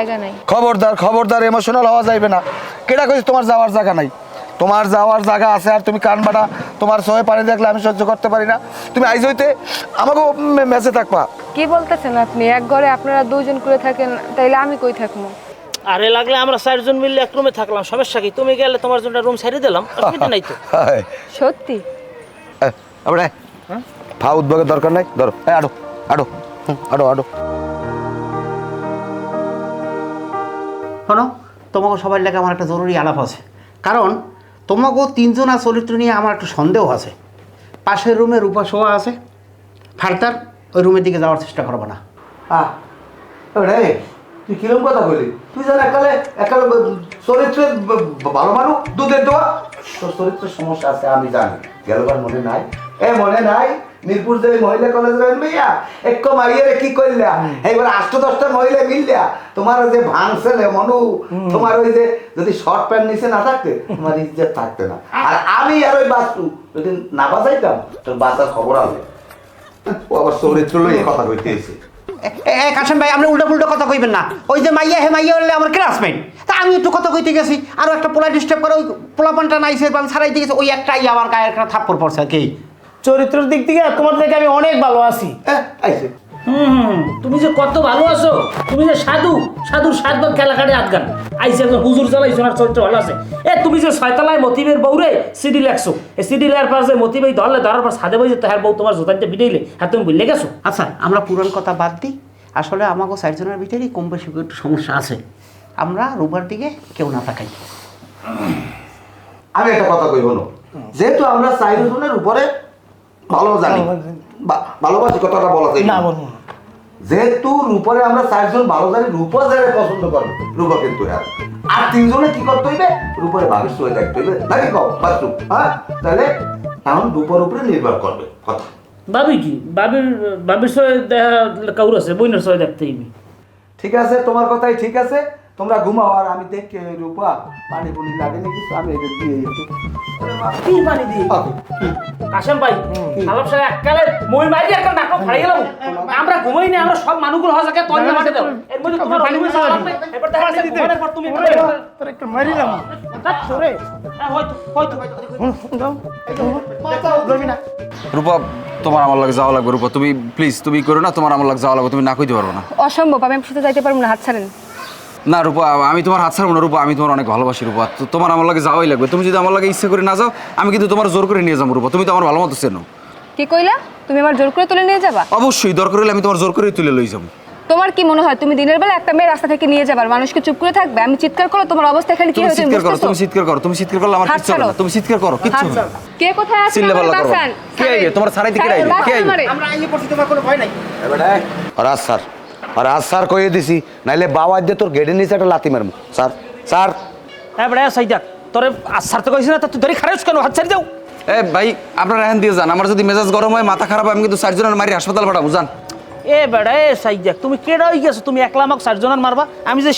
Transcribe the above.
জায়গা নাই। খবরদার খবরদার ইমোশনাল হওয়া যাইবে না। কেডা কইছ তোমার যাওয়ার জায়গা নাই? তোমার যাওয়ার জায়গা আছে আর তুমি কান বাটা তোমার সহে পানি দেখলে আমি সহ্য করতে পারি না। তুমি আইজ হইতে আমাকে মেসে থাকবা। কি বলতেছেন আপনি? এক ঘরে আপনারা দুইজন করে থাকেন, তাইলে আমি কই থাকবো? আরে লাগলে আমরা চারজন মিলে এক রুমে থাকলাম, সমস্যা কি? তুমি গেলে তোমার জন্য রুম ছেড়ে দিলাম, অসুবিধা নাই তো। সত্যি? আমরা ফা উদ্যোগের দরকার নাই। ধরো আডো আডো আডো আডো। শোনো, তোমাকে সবার লেগে আমার একটা জরুরি আলাপ আছে। কারণ তোমাকে তিনজনা চরিত্র নিয়ে আমার একটা সন্দেহ আছে। পাশের রুমে রূপা শোয়া আছে, ফার্দার ওই রুমের দিকে যাওয়ার চেষ্টা করবো না। রে তুই কিরম কথা বলি? তুই জান একালে একালে চরিত্রের ভালো মানুষ, দুধের দোয়া। তোর চরিত্রের সমস্যা আছে আমি জানি। গেলবার মনে নাই? মনে নাই মিরপুর যে মহিলা কলেজ ভাইয়া এক মারিয়ে কি করলা? এইবার 8-10টা মহিলা মিললা তোমার যে ভাঙছেলে মনু, তোমার ওই যে যদি শর্ট প্যান্ট নিচে না থাকতে তোমার ইজ্জত থাকতে না। আর আমি আর ওই বাস্তু যদি না বাঁচাইতাম তোর বাচ্চার খবর আসবে। ও আবার চরিত্র লইয়ে কথা কইতে এসে। কাশেম ভাই, আপনি উল্টো পুল্টো কথা কইবেন না। ওই যে মাইয়া মাইয়া হলে আমার ক্লাসমেট, তা আমি একটু কথা কইতে গেছি, আরও একটা পোলা ডিস্টার্ব করে ওই পোলাপানটা নাইছে ছাড়াইতে গেছে, ওই একটাই আমার গায়ের একটা থাপ্পড় পড়ছে আর কি। চরিত্রের দিক থেকে তোমার থেকে আমি অনেক ভালো আছি। আইছে তুমি যে কত ভালো আছো, তুমি যে সাধুর 7 বার খেলা কাটে আটগান আইসে একজন হুজুর চালাইছো, আর চরিত্র ভালো আছে। তুমি যে 6 তলায় মতিবের বউরে সিডি লেখছো, এই সিডি লেয়ার পাশে মতিবেই ধরার পর সাদে বই যে তাহার বউ তোমার জোতাইতে বিটাইলে, আর তুমি ভুলে গেছো। আচ্ছা, আমরা পুরান কথা বাদ দিই। আসলে আমাকে 4 জনের ভিতরেই কম বেশি একটু সমস্যা আছে। আমরা রূপার দিকে কেউ না তাকাই। আমি একটা কথা কইব না, যেহেতু আমরা 4 জনের উপরে ভালো জানি, ভালোবাসি কথাটা বলা যায় না, বলবো যেহেতু রূপরে আমরা 4 জন ভালো জানি, রূপা যারা পছন্দ করবে রূপা কিন্তু আর 3 জনে কি করতে হইবে? রূপরে ভাবিস হয়ে দেখতে হইবে নাকি কও বাস্তু? হ্যাঁ, তাহলে এখন রূপর উপরে নির্ভর করবে কথা। ভাবি কি বাবির সঙ্গে দেখা কাউর আছে, বইনের সঙ্গে দেখতে হইবে। ঠিক আছে, তোমার কথাই ঠিক আছে, তোমরা ঘুমাও আর আমি দেখি রূপা পানি পুনি লাগে নাকি আমি এটা দিয়ে একটু কি পানি দিই কাশেম ভাই, আলাপ সাহেব এককালে মই মারি একটা নাটক ফাড়ে গেলাম। আমরা ঘুমাই না, আমরা সব মানুষগুলো হওয়া জায়গায় তন্ন মাঠে দাও। এর মধ্যে তোমার রুমে যাওয়া লাগবে, এবার দেখা যাচ্ছে ঘুমানোর পর তুমি তোর একটু মারিলাম সরে হয়তো রূপা, তোমার আমার লাগে যাওয়া লাগবে। রূপা তুমি প্লিজ, তুমি করো না, তোমার আমার লাগে যাওয়া লাগবে, তুমি না কইতে পারবো না। অসম্ভব, আমি আপনার সাথে যাইতে পারবো না, হাত ছাড়েন। না রূপা, আমি তোমার হাত ছাড়বো না। রূপা, আমি তোমার অনেক ভালোবাসি। রূপা, তো তোমার আমার লাগে যাওয়াই লাগবে। তুমি যদি আমার লাগে ইচ্ছে করে না যাও, আমি কিন্তু তোমার জোর করে নিয়ে যাবো। রূপা, তুমি তো আমার ভালো মতো চেনো। কি কইলা? তুমি আমার জোর করে তুলে নিয়ে যাবা? অবশ্যই, দরকার হলে আমি তোমার জোর করে তুলে লই যাবো। তোমার কি মনে হয় তুমি দিনের বেলা একটা মেয়ে রাস্তা থেকে নিয়ে যাবার মানুষকে চুপ করে থাকবে? আমি চিৎকার করলে তোমার অবস্থা এখানে কি তুমি হয়েছে? চিৎকার করো, তুমি চিৎকার করো, তুমি চিৎকার করলে আমার কিচ্ছু হবে না। তুমি চিৎকার করো, কিচ্ছু হবে না। কে কোথায় আছে? চিল্লে পাল্লা করো। কে আইবে? তোমার ছাড়াই থেকে আইবে? কে আইবে? আমরা আইলে পড়ছি, তোমার কোনো ভয় নাই। আর স্যার কইয়ে দিছি, নাইলে বাবা দিয়ে তোর গেডের নিচে একটা লাথি মারবো। স্যার হ্যাঁ বেড়া সাইদাক, তোরে ছাড়তে কইছি না, তা তুই ধরে খারাপ কেন? হাত ছাড়ি যাও। ভাই, আপনারা এখন দিয়ে যান। আমার যদি মেজাজ গরম হয়, মাথা খারাপ হয়, আমি কিন্তু 4 জনের মারি হাসপাতাল পাঠাবো। যান। বেড়া সাইদাক, তুমি কেডা হই গেছো? তুমি একলা আমাকে 4 জনের মারবা? আমি যে